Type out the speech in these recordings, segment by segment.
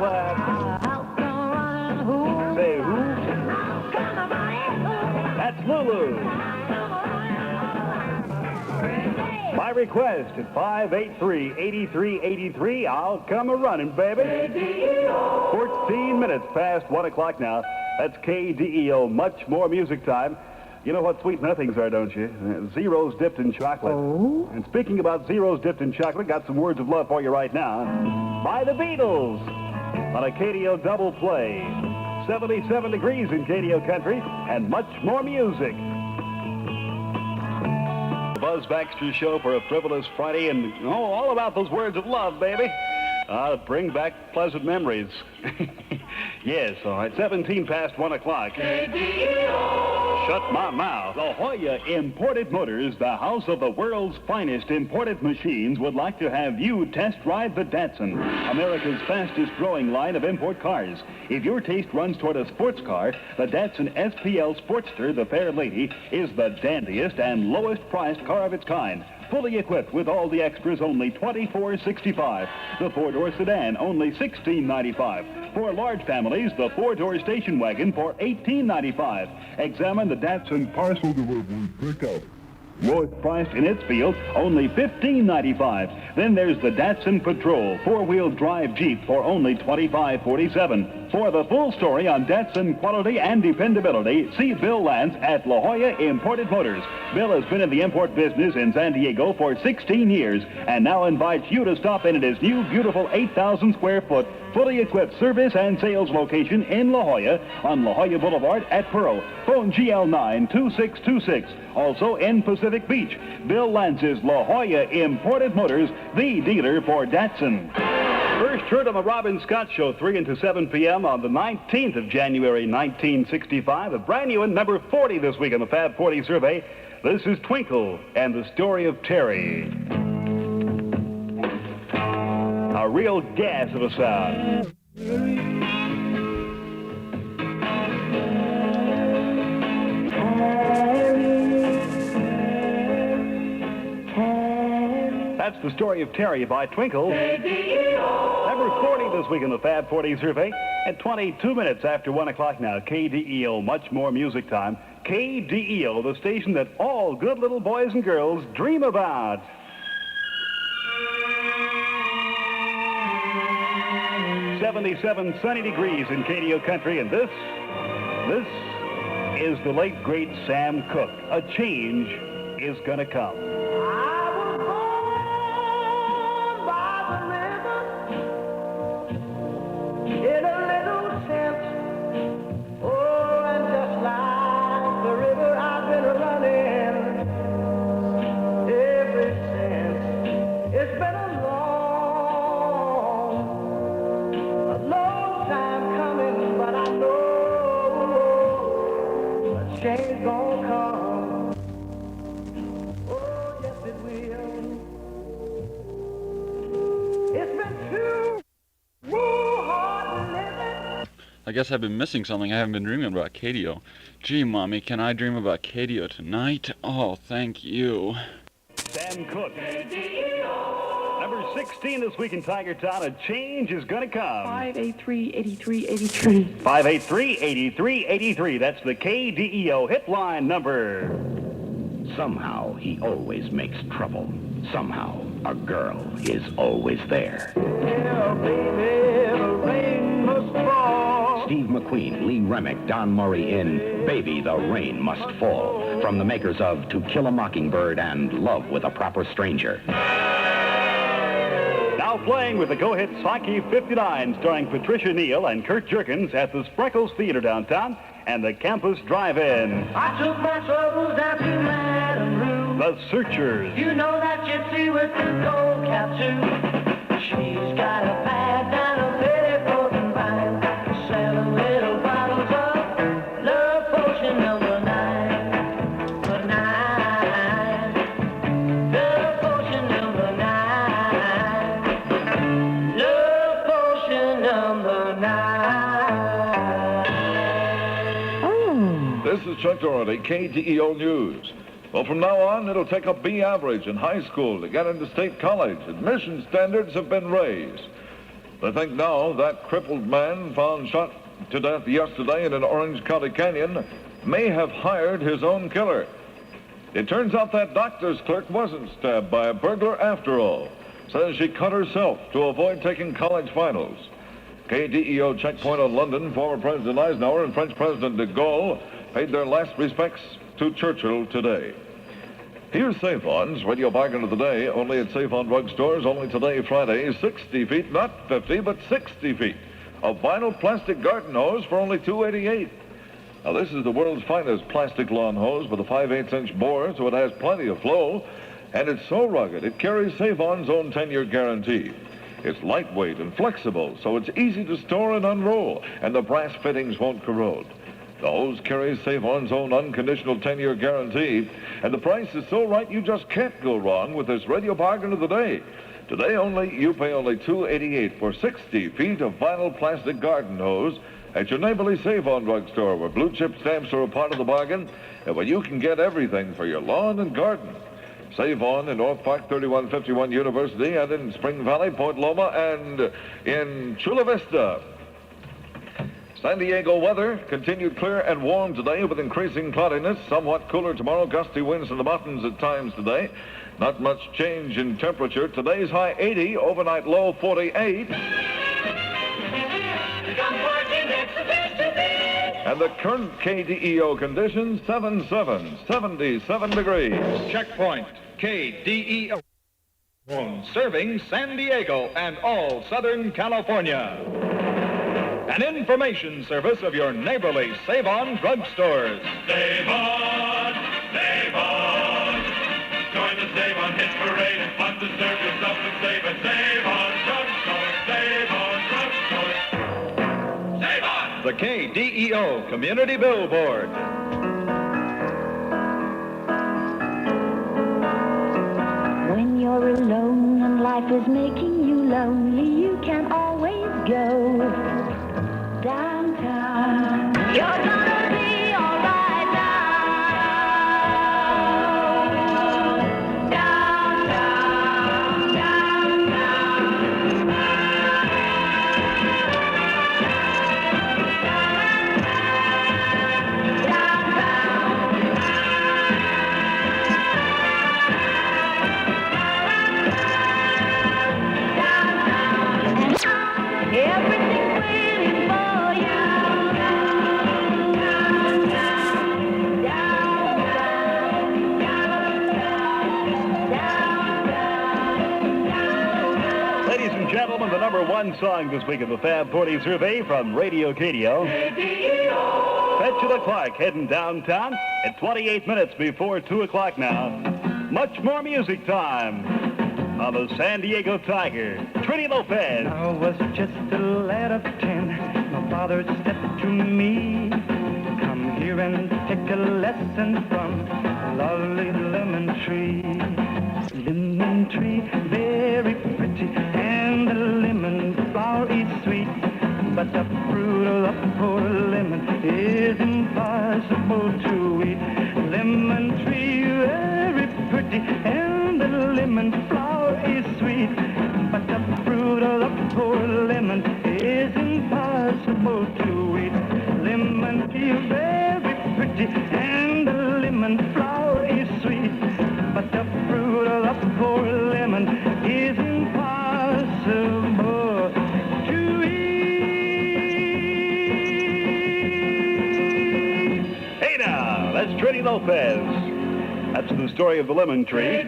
clap. Say who? That's Lulu. My request at 583-8383. I'll come a-running, baby. 14 minutes past 1 o'clock now. That's KDEO. Much more music time. You know what sweet nothings are, don't you? Zeros dipped in chocolate. Oh? And speaking about zeros dipped in chocolate, got some words of love for you right now. By the Beatles on a KDEO double play. 77 degrees in KDEO country and much more music. Buzz Baxter Show for a frivolous Friday, and all about those words of love, baby. Bring back pleasant memories. Yes, all right, 17 past 1 o'clock. Shut my mouth. La Jolla Imported Motors, the house of the world's finest imported machines, would like to have you test ride the Datsun, America's fastest growing line of import cars. If your taste runs toward a sports car, the Datsun SPL Sportster, the fair lady, is the dandiest and lowest priced car of its kind. Fully equipped with all the extras, only $24.65. The four-door sedan, only $16.95. For large families, the four-door station wagon for $18.95. Examine the Datsun parcel delivery pickup. Lowest priced in its field, only $15.95. Then there's the Datsun Patrol four-wheel drive Jeep for only $25.47. For the full story on Datsun quality and dependability, see Bill Lance at La Jolla Imported Motors. Bill has been in the import business in San Diego for 16 years and now invites you to stop in at his new, beautiful 8,000 square foot, fully equipped service and sales location in La Jolla on La Jolla Boulevard at Pearl. Phone GL9-2626. Also in Pacific Beach. Bill Lance's La Jolla Imported Motors, the dealer for Datsun. First heard on the Robin Scott Show, 3 into 7 p.m. on the 19th of January, 1965. A brand new one, number 40 this week on the Fab 40 survey. This is Twinkle and the Story of Terry. A real gas of a sound. That's the Story of Terry by Twinkle. Number 40 this week in the Fab 40 survey. At 22 minutes after 1 o'clock now. KDEO, much more music time. KDEO, the station that all good little boys and girls dream about. .77 sunny degrees in KDEO country, and this is the late, great Sam Cooke. A change is gonna come. Change gonna come. Oh, yes it will. It's been too hard living. I guess I've been missing something. I haven't been dreaming about KDEO. Gee, Mommy, can I dream about KDEO tonight? Oh, thank you. Sam Cooke. Number 16 this week in Tiger Town. A change is gonna come. 583-8383. 583-8383. That's the KDEO hit line number. Somehow he always makes trouble. Somehow a girl is always there. Yeah, baby, the rain must fall. Steve McQueen, Lee Remick, Don Murray in Baby, the Rain Must Fall. From the makers of To Kill a Mockingbird and Love with a Proper Stranger. Now playing with the go-hit Saki 59, starring Patricia Neal and Kurt Jerkins at the Spreckles Theater downtown and the Campus Drive-In. I took my troubles down to Madame Rue. The Searchers. You know that gypsy with the gold cap too. She's got a pad down a petticoat and fine. 7 little bottles of love potion number 9. Number 9. Love potion number 9. Love potion number 9. This is Chuck Doherty, KDEO News. Well, from now on, it'll take a B average in high school to get into state college. Admission standards have been raised. They think now that crippled man found shot to death yesterday in an Orange County canyon may have hired his own killer. It turns out that doctor's clerk wasn't stabbed by a burglar after all. Says she cut herself to avoid taking college finals. KDEO checkpoint on London, former President Eisenhower and French President de Gaulle paid their last respects to Churchill today. Here's Save-On's Radio Bargain of the Day, only at Save-On drugstores, only today, Friday, 60 feet, not 50, but 60 feet of vinyl plastic garden hose for only $2.88. Now, this is the world's finest plastic lawn hose with a 5/8-inch bore, so it has plenty of flow, and it's so rugged, it carries Save-On's own 10-year guarantee. It's lightweight and flexible, so it's easy to store and unroll, and the brass fittings won't corrode. The hose carries Save-On's own unconditional 10-year guarantee, and the price is so right you just can't go wrong with this Radio Bargain of the Day. Today only, you pay only $2.88 for 60 feet of vinyl plastic garden hose at your neighborly Save-On drugstore, where blue chip stamps are a part of the bargain, and where you can get everything for your lawn and garden. Save-On in North Park, 3151 University, and in Spring Valley, Point Loma, and in Chula Vista. San Diego weather continued clear and warm today with increasing cloudiness. Somewhat cooler tomorrow. Gusty winds in the mountains at times today. Not much change in temperature. Today's high 80, overnight low 48. And the current KDEO conditions, 77 degrees. Checkpoint KDEO. Serving San Diego and all Southern California. An information service of your neighborly Save-On drugstores. Save on, save on. Join the Save-On hit parade and fun to serve yourself and save at Save-On drugstore, Save-On drugstore. Save on! The KDEO Community Billboard. When you're alone and life is making you lonely, you can always go downtown. You're gonna be alright now. Downtown, downtown. Everything's waiting for you. Ladies and gentlemen, the #1 song this week in the Fab 40 survey from Radio KDEO. Petula Clark heading downtown at 28 minutes before 2 o'clock now. Much more music time on the San Diego Tiger. Trini Lopez. I was just a lad of 10. My father said to me, come here and take a lesson from a lovely lemon tree. Lemon tree, very pretty, and the lemon flower is sweet. But the fruit of the poor lemon is impossible to eat. Lemon tree, very pretty, and the lemon flower is sweet. But the fruit of the poor lemon is impossible to eat. Lemon tree, very pretty, and the lemon flower is sweet. But the fruit of the poor lemon is impossible to eat. Hey now, that's Trini Lopez. That's the story of the lemon tree.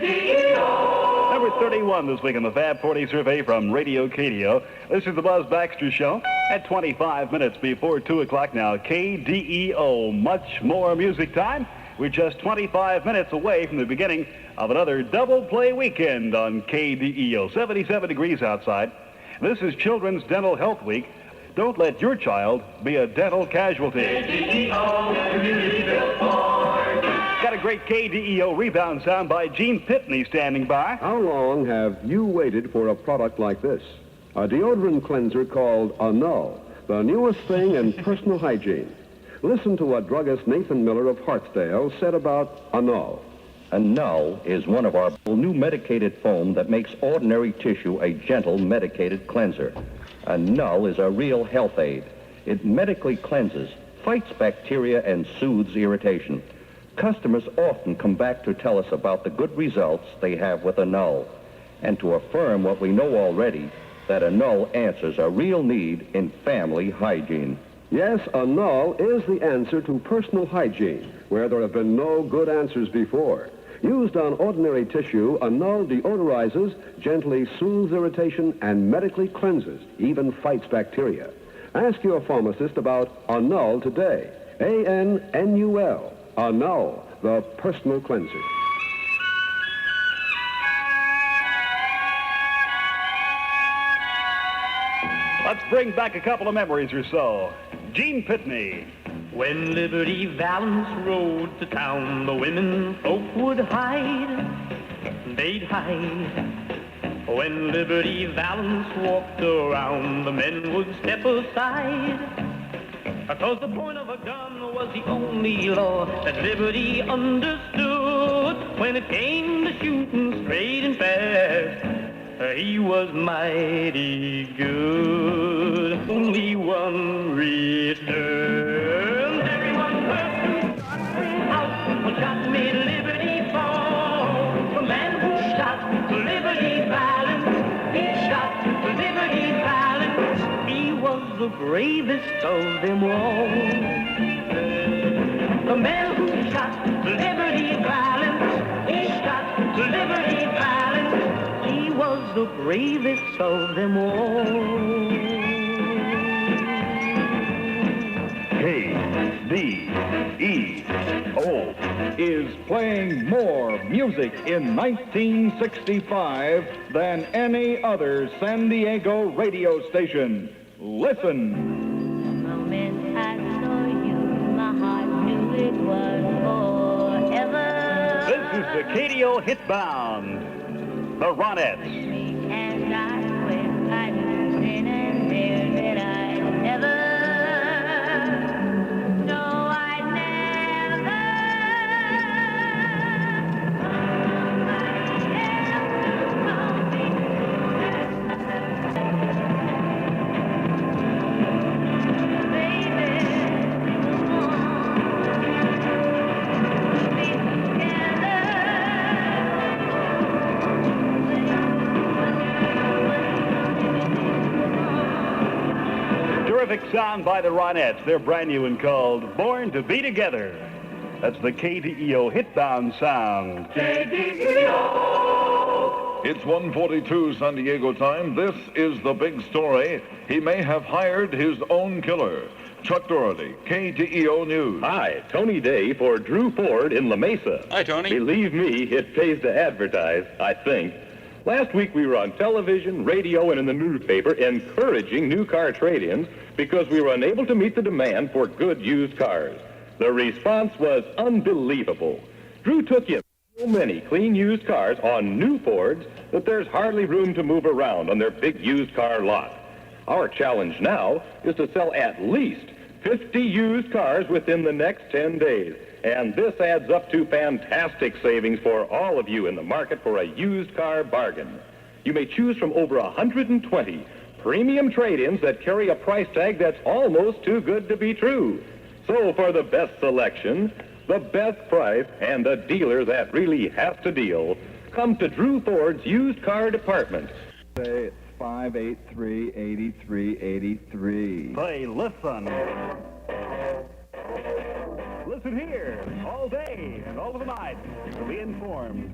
Number 31 this week in the Fab 40 survey from Radio KDEO. This is the Buzz Baxter Show at 25 minutes before 2 o'clock now. KDEO, much more music time. We're just 25 minutes away from the beginning of another double play weekend on KDEO. 77 degrees outside. This is Children's Dental Health Week. Don't let your child be a dental casualty. KDEO Community Billboard. Got a great KDEO rebound sound by Gene Pitney standing by. How long have you waited for a product like this? A deodorant cleanser called Annul, the newest thing in personal hygiene. Listen to what druggist Nathan Miller of Hartsdale said about Annul. A null is one of our new medicated foam that makes ordinary tissue a gentle medicated cleanser. A null is a real health aid. It medically cleanses, fights bacteria, and soothes irritation. Customers often come back to tell us about the good results they have with a null, and to affirm what we know already, that a null answers a real need in family hygiene. Yes, a null is the answer to personal hygiene, where there have been no good answers before. Used on ordinary tissue, a null deodorizes, gently soothes irritation, and medically cleanses, even fights bacteria. Ask your pharmacist about a null today. A-N-N-U-L. A null, the personal cleanser. Let's bring back a couple of memories or so. Gene Pitney. When Liberty Valance rode to town, the women folk would hide. They'd hide. When Liberty Valance walked around, the men would step aside. Because the point of a gun was the only law that Liberty understood. When it came to shooting straight and fast, he was mighty good. Only one returned. Everyone heard out when shot made Liberty fall. The man who shot for Liberty Valance, he shot for Liberty Valance. He was the bravest of them all. The man who shot for Liberty Valance, he shot for Liberty Valance. He was the bravest of them all. KDEO is playing more music in 1965 than any other San Diego radio station. Listen. The moment I saw you, my heart knew it was forever. This is the KDEO Hitbound. The Ronettes. And I swear I knew then and there that I'd never. Terrific sound by the Ronettes. They're brand new and called Born to Be Together. That's the KDEO Hitbound sound. KDEO! It's 1:42 San Diego time. This is the big story. He may have hired his own killer. Chuck Doherty, KDEO News. Hi, Tony Day for Drew Ford in La Mesa. Hi, Tony. Believe me, it pays to advertise, I think. Last week we were on television, radio, and in the newspaper encouraging new car trade-ins because we were unable to meet the demand for good used cars. The response was unbelievable. Drew took in so many clean used cars on new Fords that there's hardly room to move around on their big used car lot. Our challenge now is to sell at least 50 used cars within the next 10 days. And this adds up to fantastic savings for all of you in the market for a used car bargain. You may choose from over 120 premium trade-ins that carry a price tag that's almost too good to be true. So for the best selection, the best price, and the dealer that really has to deal, come to Drew Ford's used car department. Say it's 583-8383. Hey, listen. Listen here, all day and all of the night, to be informed.